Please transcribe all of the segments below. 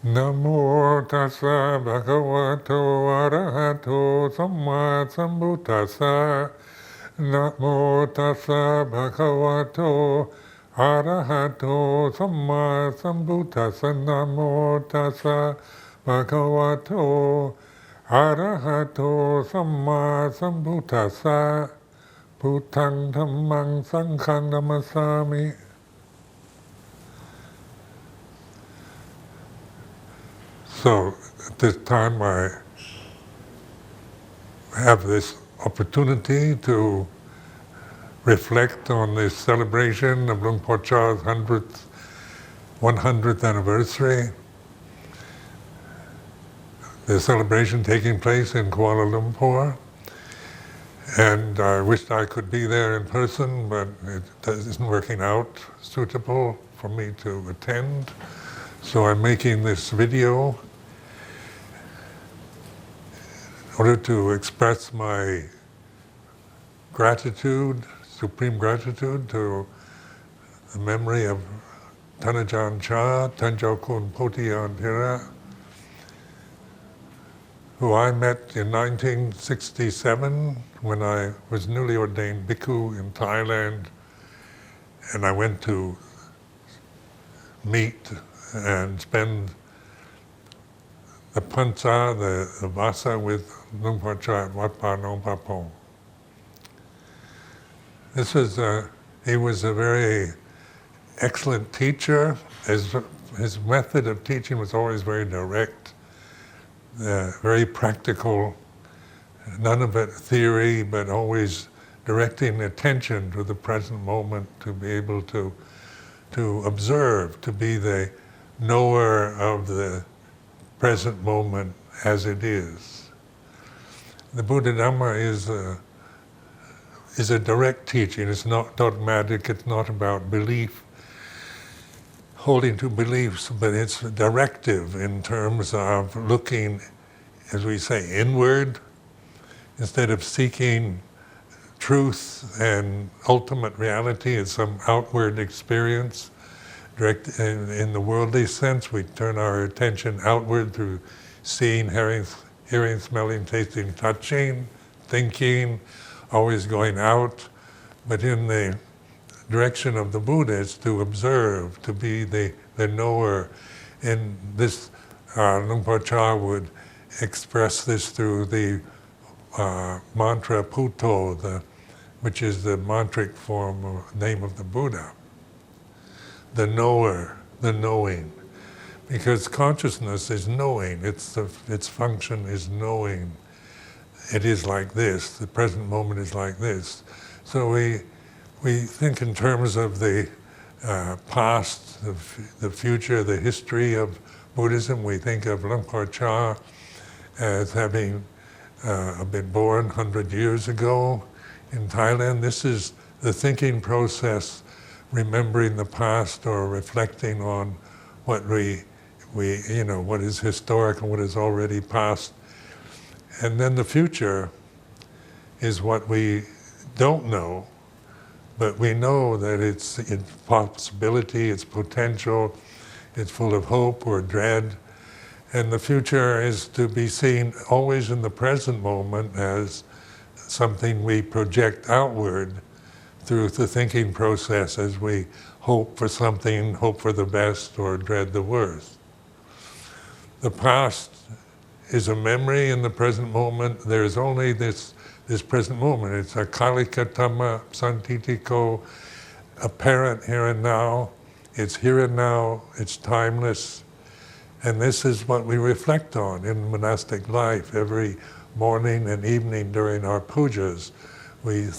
Namo tassa bhagavato arahato samma sambuddhassa. Namo tassa bhagavato arahato samma sambuddhassa. Namo tassa bhagavato arahato samma sambuddhassa. Bhutang dhammang sanghang namasami. So at this time I have this opportunity to reflect on this celebration of Luang Por Chah's 100th anniversary. The celebration taking place in Kuala Lumpur. And I wished I could be there in person, but it isn't working out suitable for me to attend. So I'm making this video in order to express my gratitude, supreme gratitude to the memory of Ajahn Chah, Tanjau Kun Potiyan Thera, who I met in 1967 when I was newly ordained bhikkhu in Thailand, and I went to meet and spend the pancha, the vasa with Luang Por Chah at Wat Pa Nong Pa Pong. He was a very excellent teacher. His method of teaching was always very direct, very practical, none of it theory, but always directing attention to the present moment, to be able to observe, to be the knower of the present moment as it is. The Buddha Dhamma is a direct teaching. It's not dogmatic, it's not about belief, holding to beliefs, but it's directive in terms of looking, as we say, inward, instead of seeking truth and ultimate reality in some outward experience. Direct in the worldly sense, we turn our attention outward through seeing, hearing, smelling, tasting, touching, thinking, always going out. But in the direction of the Buddha, it's to observe, to be the knower. And this, Luang Por Chah would express this through the mantra Puto, which is the mantric form or name of the Buddha. The knower, the knowing. Because consciousness is knowing, its function is knowing. It is like this, the present moment is like this. So we think in terms of the past, the future, the history of Buddhism. We think of Luang Por Chah as having been born 100 years ago in Thailand. This is the thinking process, remembering the past or reflecting on what what is historic and what is already past. And then the future is what we don't know, but we know that it's possibility, it's potential, it's full of hope or dread. And the future is to be seen always in the present moment as something we project outward through the thinking process as we hope for something, hope for the best or dread the worst. The past is a memory in the present moment. There's only this present moment. It's a kalika dhamma santitiko, apparent here and now. It's here and now, it's timeless. And this is what we reflect on in monastic life. Every morning and evening during our pujas, we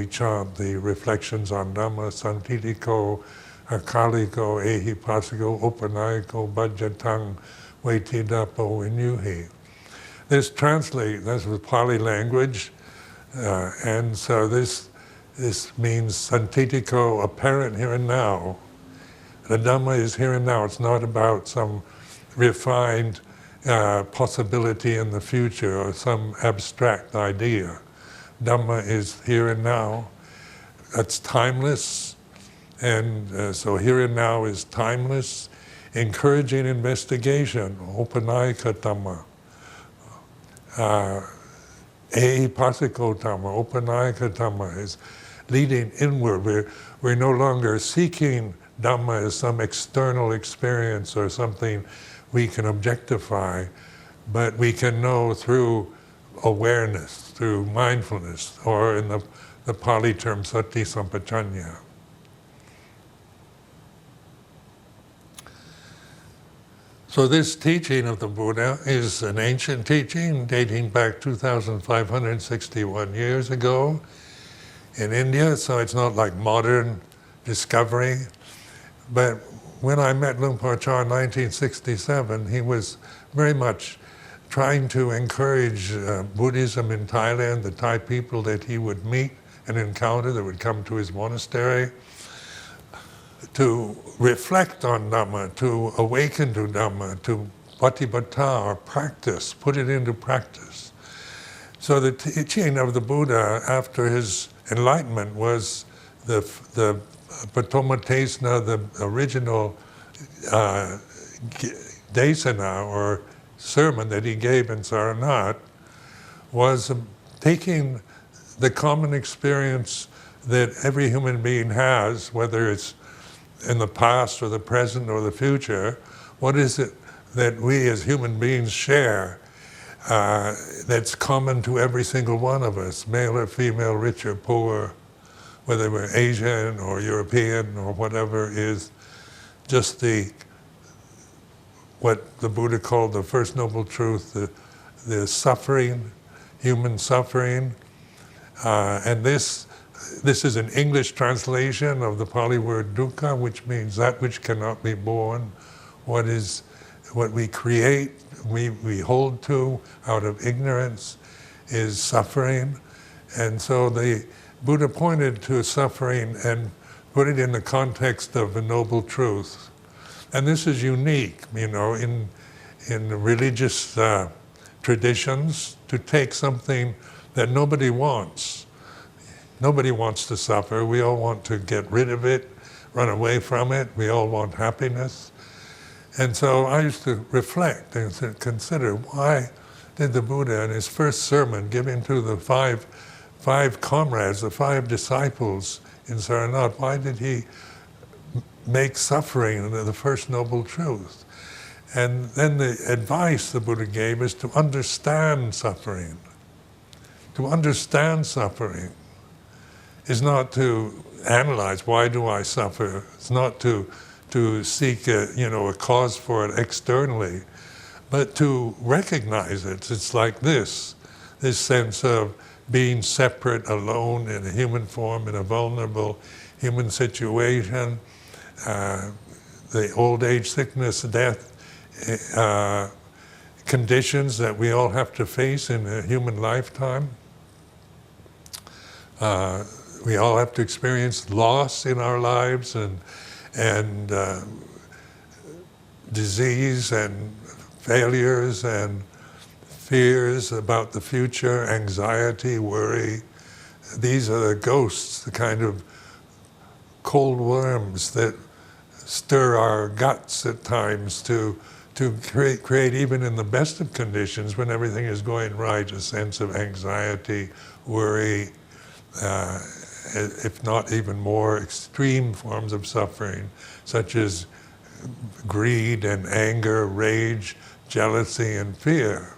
chant the reflections on Dhamma, Santitiko, Akaliko, Ehipasiko, Upanayiko, Bhajatang, Vaitidapo, Vinyuhi. This translates, that's the Pali language, and so this means Santitiko, apparent here and now. The Dhamma is here and now. It's not about some refined possibility in the future or some abstract idea. Dhamma is here and now. It's timeless, and so here and now is timeless. encouraging investigation, opanayika Dhamma, pasiko Dhamma, opanayika Dhamma is leading inward. We're no longer seeking Dhamma as some external experience or something we can objectify, but we can know through awareness, through mindfulness, or in the Pali term sati sampajanya. So this teaching of the Buddha is an ancient teaching dating back 2,561 years ago in India, so it's not like modern discovery. But when I met Luang Por Chah in 1967, he was very much trying to encourage Buddhism in Thailand, the Thai people that he would meet and encounter that would come to his monastery, to reflect on Dhamma, to awaken to Dhamma, to patibhatta, or practice, put it into practice. So the teaching of the Buddha after his enlightenment was the Patoma the original desana, or sermon that he gave in Saranat, was taking the common experience that every human being has, whether it's in the past or the present or the future. What is it that we as human beings share that's common to every single one of us, male or female, rich or poor, whether we're Asian or European or whatever, is just what the Buddha called the first noble truth, the suffering, human suffering. And this is an English translation of the Pali word dukkha, which means that which cannot be born, what we create, we hold to out of ignorance is suffering. And so the Buddha pointed to suffering and put it in the context of a noble truth. And this is unique, in religious traditions, to take something that nobody wants. Nobody wants to suffer. We all want to get rid of it, run away from it. We all want happiness. And so I used to reflect and consider, why did the Buddha in his first sermon, giving to the five comrades, the 5 disciples in Saranat, why did he make suffering the first noble truth? And then the advice the Buddha gave is to understand suffering. To understand suffering is not to analyze, why do I suffer? It's not to seek a cause for it externally, but to recognize it. It's like this sense of being separate, alone in a human form, in a vulnerable human situation, the old age, sickness, death, conditions that we all have to face in a human lifetime. We all have to experience loss in our lives and disease and failures and fears about the future, anxiety, worry. These are the ghosts, the kind of cold worms that stir our guts at times to create, even in the best of conditions, when everything is going right, a sense of anxiety, worry, if not even more extreme forms of suffering, such as greed and anger, rage, jealousy, and fear.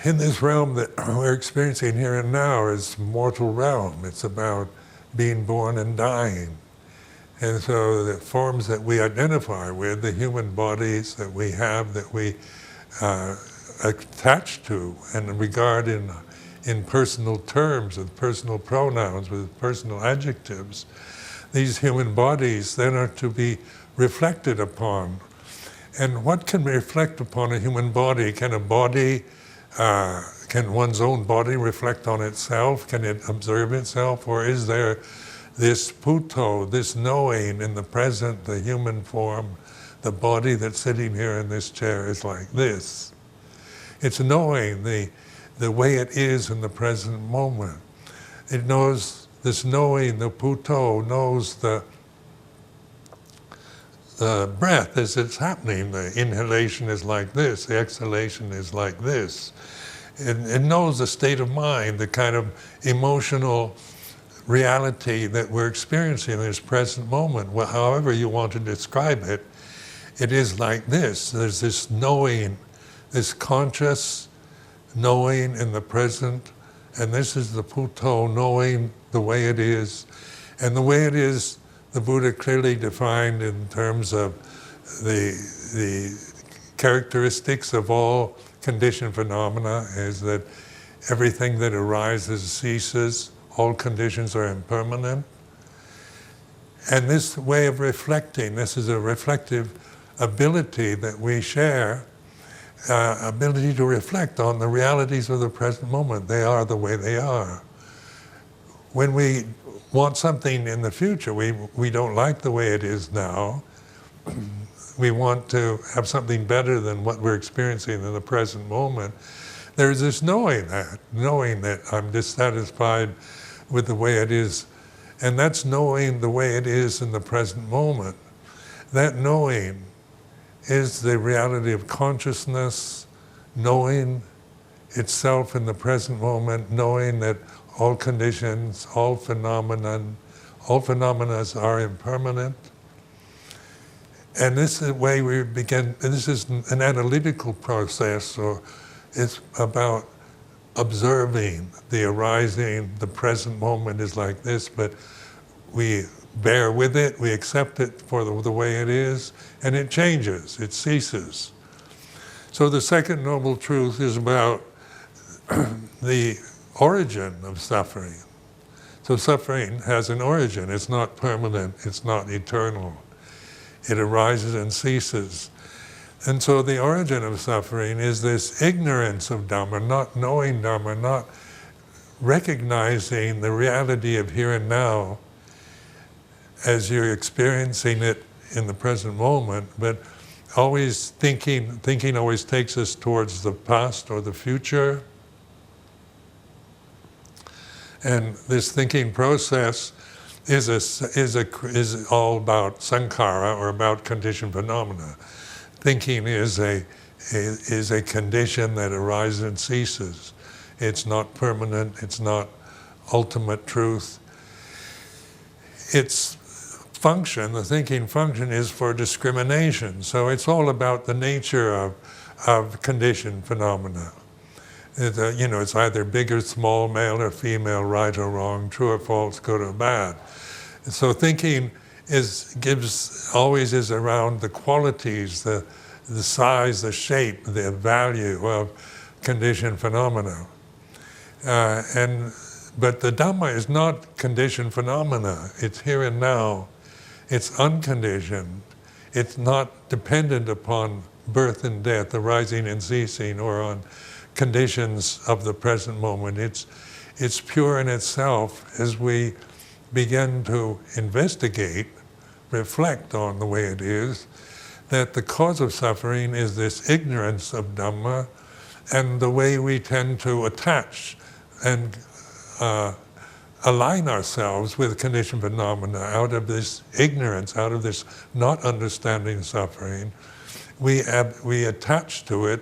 In this realm that we're experiencing here and now is mortal realm. It's about being born and dying. And so the forms that we identify with, the human bodies that we have, that we attach to and regard in personal terms, with personal pronouns, with personal adjectives, these human bodies then are to be reflected upon. And what can reflect upon a human body? Can one's own body reflect on itself? Can it observe itself? Or is there this puto, this knowing in the present, the human form, the body that's sitting here in this chair is like this? It's knowing the way it is in the present moment. It knows, this knowing, the puto, knows the breath as it's happening. The inhalation is like this, the exhalation is like this. It knows the state of mind, the kind of emotional reality that we're experiencing in this present moment. Well, however you want to describe it, it is like this. There's this knowing, this conscious knowing in the present, and this is the Puto, knowing the way it is. And the way it is, the Buddha clearly defined in terms of the characteristics of all conditioned phenomena, is that everything that arises ceases, all conditions are impermanent. And this way of reflecting, this is a reflective ability that we share, ability to reflect on the realities of the present moment. They are the way they are. When we want something in the future, we don't like the way it is now. We want to have something better than what we're experiencing in the present moment. There's this knowing that I'm dissatisfied with the way it is, and that's knowing the way it is in the present moment. That knowing is the reality of consciousness, knowing itself in the present moment, knowing that all conditions, all phenomena are impermanent. And this is the way we begin, and this is an analytical process, or it's about observing the arising, the present moment is like this, but we bear with it, we accept it for the way it is, and it changes, it ceases. So the second noble truth is about the origin of suffering. So suffering has an origin, it's not permanent, it's not eternal. It arises and ceases. And so the origin of suffering is this ignorance of Dhamma, not knowing Dhamma, not recognizing the reality of here and now as you're experiencing it in the present moment, but always thinking always takes us towards the past or the future. And this thinking process is all about sankhara, or about conditioned phenomena. Thinking is a condition that arises and ceases. It's not permanent, it's not ultimate truth. Its function, the thinking function, is for discrimination. So it's all about the nature of conditioned phenomena. It's either big or small, male or female, right or wrong, true or false, good or bad. And so thinking always is around the qualities, the size, the shape, the value of conditioned phenomena. But the Dhamma is not conditioned phenomena. It's here and now. It's unconditioned. It's not dependent upon birth and death, arising and ceasing, or on conditions of the present moment. It's pure in itself. As we begin to investigate, reflect on the way it is, that the cause of suffering is this ignorance of Dhamma, and the way we tend to attach and align ourselves with conditioned phenomena out of this ignorance, out of this not understanding suffering. We attach to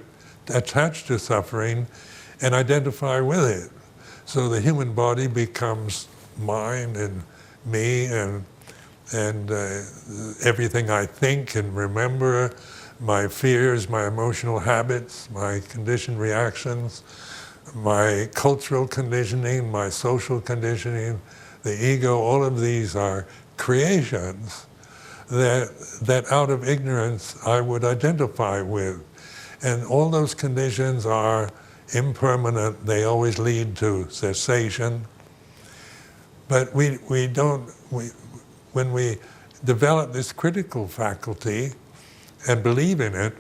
suffering and identify with it. So the human body becomes mine and me and everything I think and remember, my fears, my emotional habits, my conditioned reactions, my cultural conditioning, my social conditioning, the ego, all of these are creations that out of ignorance I would identify with. And all those conditions are impermanent, they always lead to cessation. But when we develop this critical faculty and believe in it,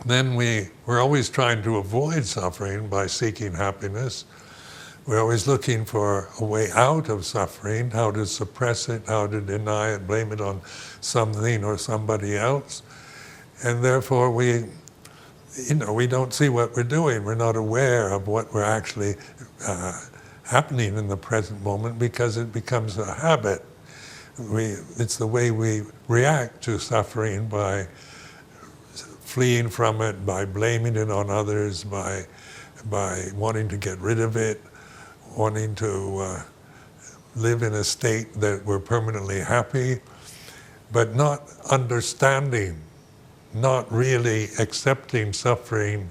then we're always trying to avoid suffering by seeking happiness. We're always looking for a way out of suffering, how to suppress it, how to deny it, blame it on something or somebody else. And therefore we don't see what we're doing. We're not aware of what we're actually happening in the present moment, because it becomes a habit. It's the way we react to suffering, by fleeing from it, by blaming it on others, by wanting to get rid of it, wanting to live in a state that we're permanently happy, but not understanding, not really accepting suffering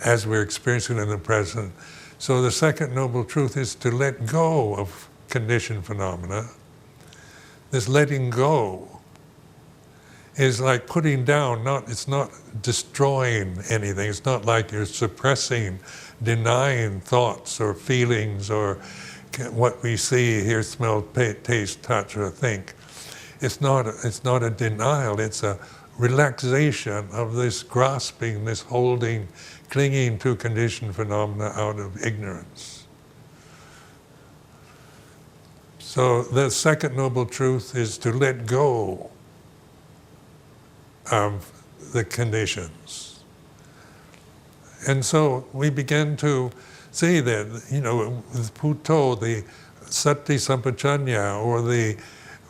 as we're experiencing it in the present. So the second noble truth is to let go of conditioned phenomena. This letting go is like putting down, it's not destroying anything. It's not like you're suppressing, denying thoughts or feelings or what we see, hear, smell, taste, touch, or think. It's not a denial, it's a relaxation of this grasping, this holding, clinging to conditioned phenomena out of ignorance. So the second noble truth is to let go of the conditions. And so we begin to see that, with Puto, the Sati Sampajanya, or the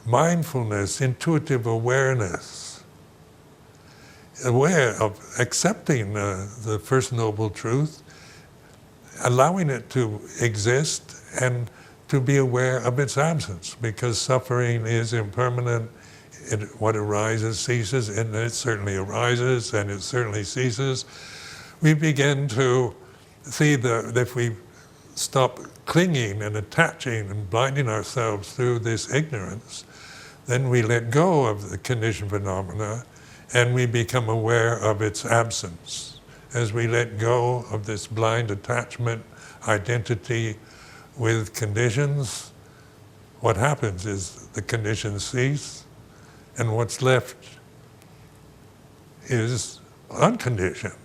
mindfulness, intuitive awareness, aware of accepting the first noble truth, allowing it to exist, and to be aware of its absence, because suffering is impermanent. What arises ceases, and it certainly arises, and it certainly ceases. We begin to see that if we stop clinging and attaching and blinding ourselves through this ignorance, then we let go of the conditioned phenomena and we become aware of its absence. As we let go of this blind attachment, identity with conditions, what happens is the conditions cease, and what's left is unconditioned.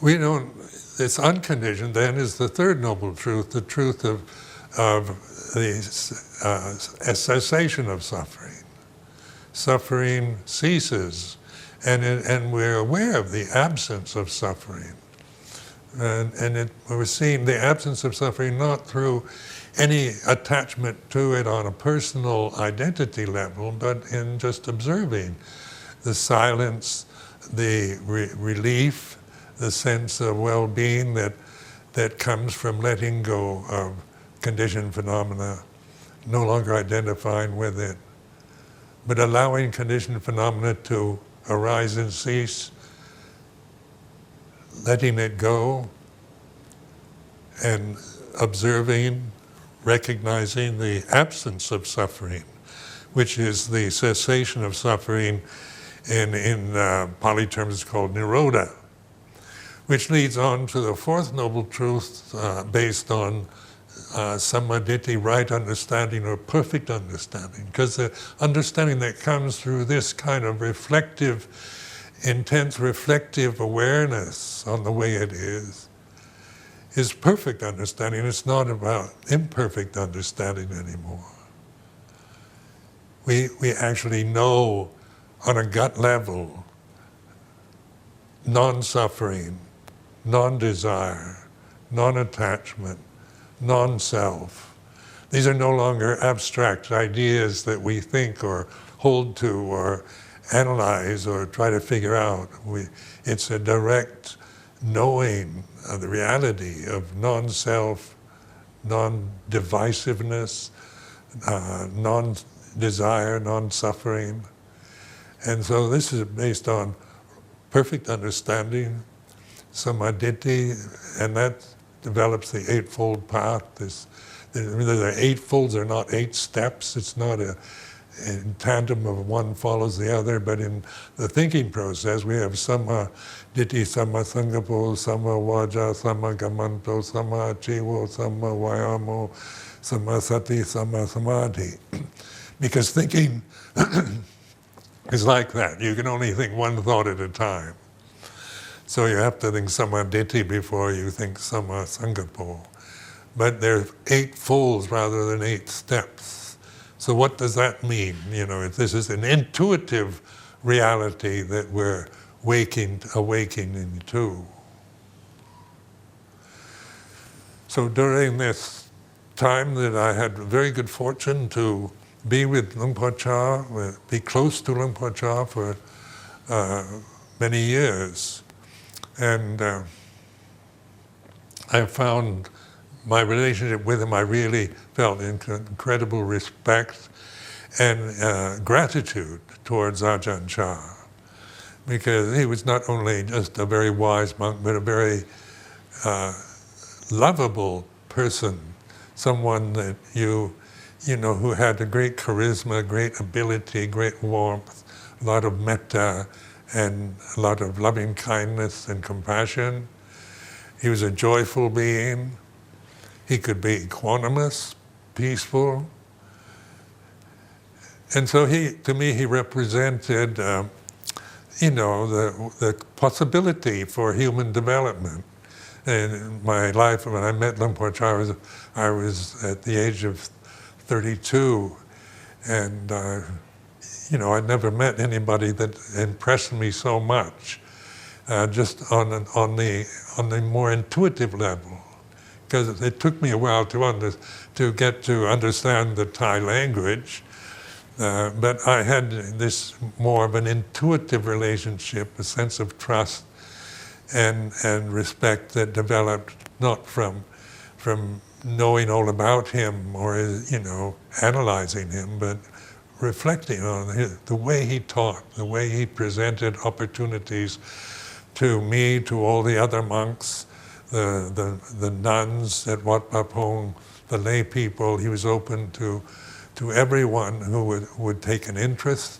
This unconditioned then is the third noble truth, the truth of the cessation of suffering. Suffering ceases, and we're aware of the absence of suffering. We're seeing the absence of suffering not through any attachment to it on a personal identity level, but in just observing the silence, the relief, the sense of well-being that comes from letting go of conditioned phenomena, no longer identifying with it, but allowing conditioned phenomena to arise and cease, letting it go, and observing, recognizing the absence of suffering, which is the cessation of suffering. In Pali terms, it's called nirodha, which leads on to the fourth noble truth based on samadhi, right understanding or perfect understanding. Because the understanding that comes through this kind of intense reflective awareness on the way it is perfect understanding. It's not about imperfect understanding anymore. We actually know on a gut level non-suffering, non-desire, non-attachment, non-self. These are no longer abstract ideas that we think or hold to or analyze or try to figure out. It's a direct knowing of the reality of non-self, non-divisiveness, non-desire, non-suffering. And so this is based on perfect understanding, samadhi, and that develops the Eightfold Path. The Eightfolds are not 8 steps. It's not in tandem of one follows the other, but in the thinking process we have samma ditti, samma sangapo, samma vaja, samma gamanto, samma achivo, samma vayamo, samma sati, samma samadhi. Because thinking is like that. You can only think one thought at a time. So you have to think samma ditti before you think samma sangapo. But there are 8 folds rather than 8 steps. So what does that mean? This is an intuitive reality that we're awakening to. So during this time that I had very good fortune to be with Luang Por Chah, be close to Luang Por Chah for many years. And I found my relationship with him, I really felt incredible respect and gratitude towards Ajahn Chah, because he was not only just a very wise monk, but a very lovable person, someone that you know, who had a great charisma, great ability, great warmth, a lot of metta, and a lot of loving kindness and compassion. He was a joyful being. He could be equanimous, peaceful. And so to me, he represented, you know, the possibility for human development. In my life, when I met Luang Por Chah, I was at the age of 32, and you know, I'd never met anybody that impressed me so much, just on the more intuitive level, because it took me a while to get to understand the Thai language, but I had this more of an intuitive relationship, a sense of trust and respect that developed not from knowing all about him or, you know, analyzing him, but reflecting on the way he taught, the way he presented opportunities to me, to all the other monks, the nuns at Wat Pah Pong, the lay people. He was open to everyone who would take an interest.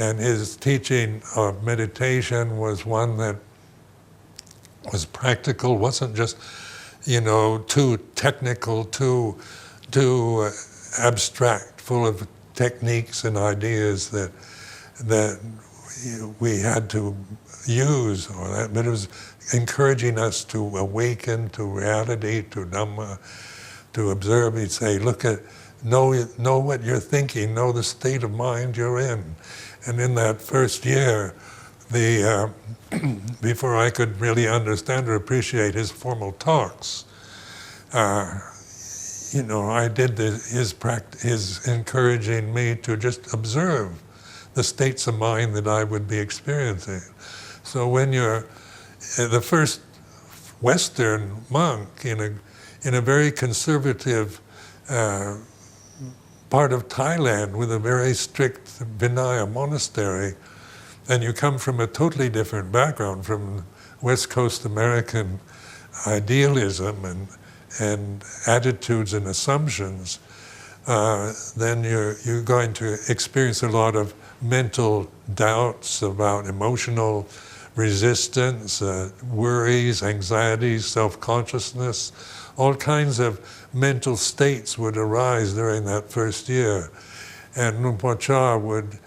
And his teaching of meditation was one that was practical, wasn't just, you know, too technical, too abstract, full of techniques and ideas that we had to use, but it was encouraging us to awaken to reality, to Dhamma, to observe. He'd say, know what you're thinking, know the state of mind you're in. And in that first year, before I could really understand or appreciate his formal talks, you know, I did his encouraging me to just observe the states of mind that I would be experiencing. So when you're the first Western monk in a very conservative part of Thailand with a very strict Vinaya monastery, and you come from a totally different background, from West Coast American idealism and attitudes and assumptions, then you're going to experience a lot of mental doubts about emotional resistance, worries, anxieties, self-consciousness. All kinds of mental states would arise during that first year. And Luang Por Chah would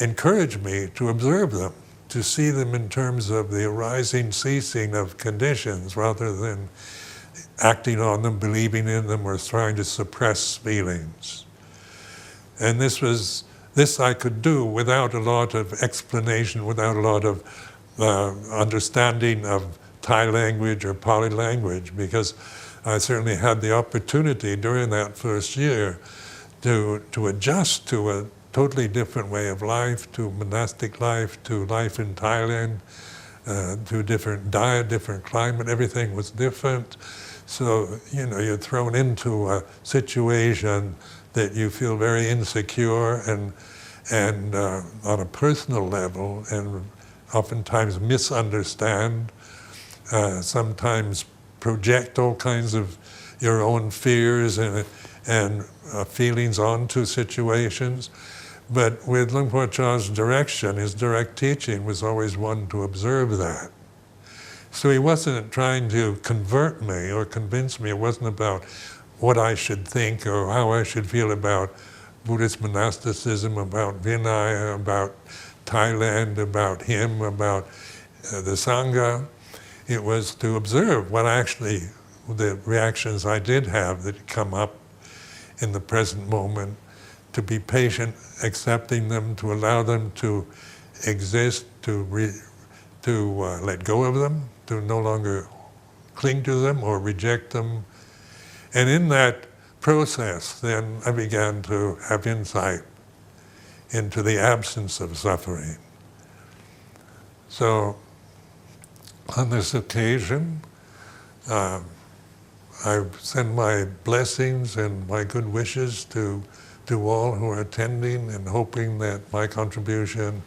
encourage me to observe them, to see them in terms of the arising, ceasing of conditions, rather than acting on them, believing in them, or trying to suppress feelings. And this I could do without a lot of explanation, without a lot of understanding of Thai language or Pali language, because I certainly had the opportunity during that first year to adjust to a totally different way of life, to monastic life, to life in Thailand, to different diet, different climate. Everything was different. So, you know, you're thrown into a situation that you feel very insecure and on a personal level, and oftentimes misunderstand, sometimes project all kinds of your own fears and feelings onto situations. But with Luang Por Chah's direction, his direct teaching was always one to observe that. So he wasn't trying to convert me or convince me. It wasn't about what I should think or how I should feel about Buddhist monasticism, about Vinaya, about Thailand, about him, about the Sangha. It was to observe the reactions I did have that come up in the present moment, to be patient, accepting them, to allow them to exist, to let go of them, to no longer cling to them or reject them. And in that process, then I began to have insight into the absence of suffering. So, on this occasion, I send my blessings and my good wishes to all who are attending, and hoping that my contribution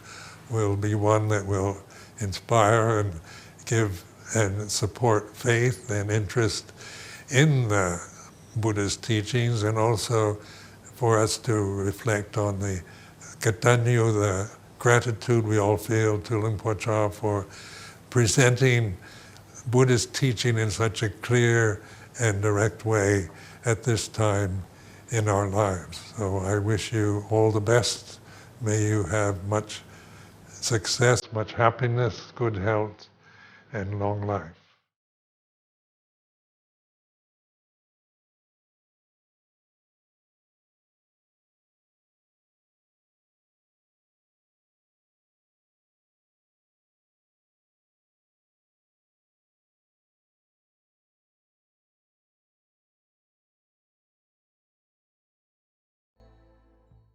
will be one that will inspire and give and support faith and interest in the Buddhist teachings, and also for us to reflect on the katanyu, the gratitude we all feel to Luang Por Chah for presenting Buddhist teaching in such a clear and direct way at this time in our lives. So I wish you all the best. May you have much success, much happiness, good health, and long life.